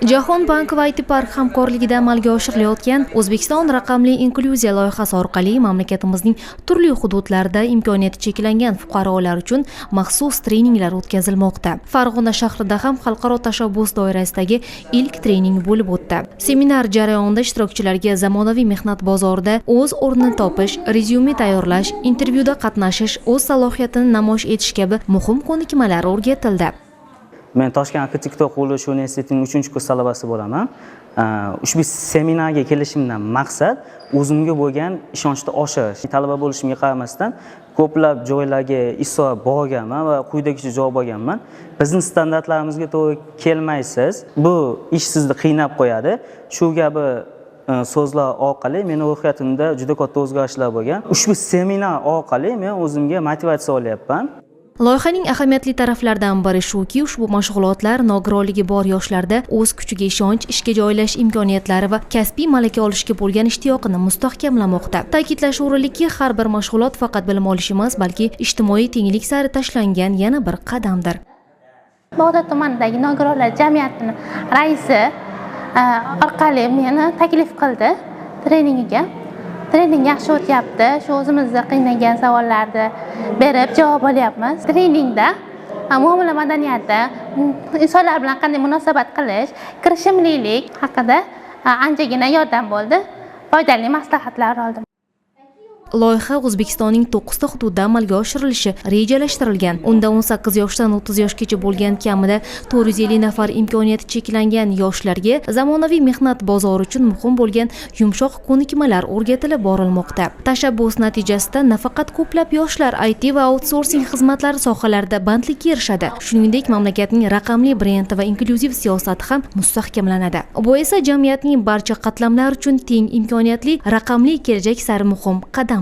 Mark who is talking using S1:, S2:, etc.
S1: Jahon banki va IT Park hamkorligida amalga oshirilayotgan O'zbekiston raqamli inklyuziya loyihasi orqali mamlakatimizning turli hududlarida imkoniyati cheklangan fuqarolar uchun maxsus treninglar o'tkazilmoqda. Farg'ona shahrida ham xalqaro tashabbus doirasidagi ilk trening bo'lib o'tdi. Seminar jarayonida ishtirokchilarga zamonaviy mehnat bozorida o'z o'rnini topish, rezyume tayyorlash, intervyuda qatnashish, o'z salohiyatini namoyish etish kabi muhim ko'nikmalar o'rgatildi.
S2: Men Toshkent arxitektura qurilish universitetining 3-kurs talabasi bo'laman. Ushbu seminarga kelishimdan maqsad o'zimga bo'lgan ishonchni oshirish. Talaba bo'lishimga qaramasdan ko'plab joylarga isob borganman va quyidagicha javob olganman. Bizning standartlarimizga to'g'ri kelmaysiz, bu ish sizni qiynab qo'yadi. Shu kabi so'zlar orqali meni ruhiyatimda juda katta o'zgarishlar bo'lgan. Ushbu seminar orqali men o'zimga motivatsiya olyapman.
S1: Loyihaning ahamiyatli taraflaridan biri shuki, ushbu mashg'ulotlar nogironligi bor yoshlarda o'z kuchiga ishonch, ishga joylash imkoniyatlari va kasbiy malaka olishga bo'lgan ishtiyoqini mustahkamlamoqda. Ta'kidlash o'rinliki, har bir mashg'ulot faqat bilim olish emas, balki ijtimoiy tenglik sari tashlangan yana bir qadamdir.
S3: Bog'dod tumanidagi nogironlar jamiyatining raisi orqali meni taklif qildi treningiga. Trening yaxshi o'tyapti. Shu o'zimizga qiynagan savollarni berib javob olyapmiz. Treningda muomala madaniyati, insonlar bilan qanday munosabat qilish, kirishimlilik haqida anchagina yordam bo'ldi. Foydali maslahatlar oldim.
S1: Loyiha O'zbekistonning 9 ta hududida amalga oshirilishi rejalashtirilgan. Unda 18 yoshdan 30 yoshgacha bo'lgan kamida 450 nafar imkoniyati cheklangan yoshlarga zamonaviy mehnat bozori uchun muhim bo'lgan yumshoq ko'nikmalar o'rgatilib borilmoqda. Tashabbus natijasida nafaqat ko'plab yoshlar IT va outsourcing xizmatlari sohalarida bandlikka erishadi. Shuningdek, mamlakatning raqamli brendi va inklyuziv siyosati ham mustahkamlanadi. Bu esa jamiyatning barcha qatlamlari uchun teng imkoniyatli raqamli kelajak sari muhim qadam.